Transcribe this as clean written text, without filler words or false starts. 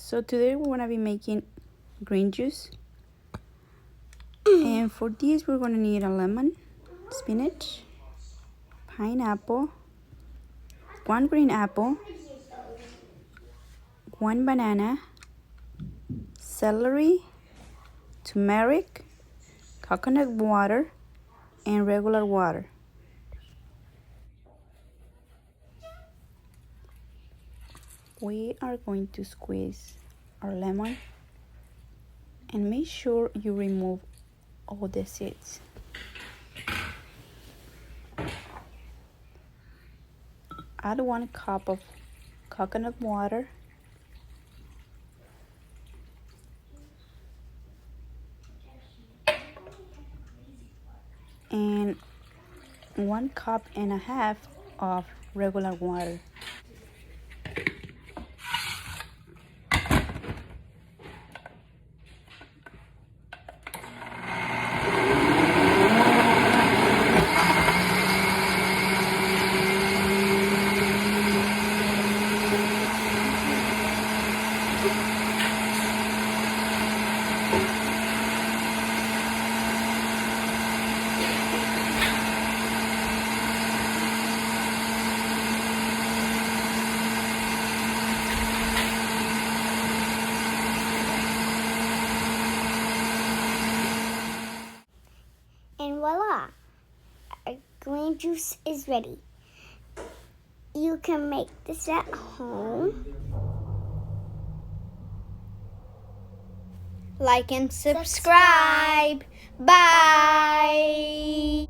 So today we're gonna be making green juice, and for this we're gonna need a lemon, spinach, pineapple, one green apple, one banana, celery, turmeric, coconut water, and regular water. We are going to squeeze our lemon and make sure you remove all the seeds. Add 1 cup of coconut water and 1.5 cups of regular water. And voila, our green juice is ready. You can make this at home. Like and subscribe. Bye.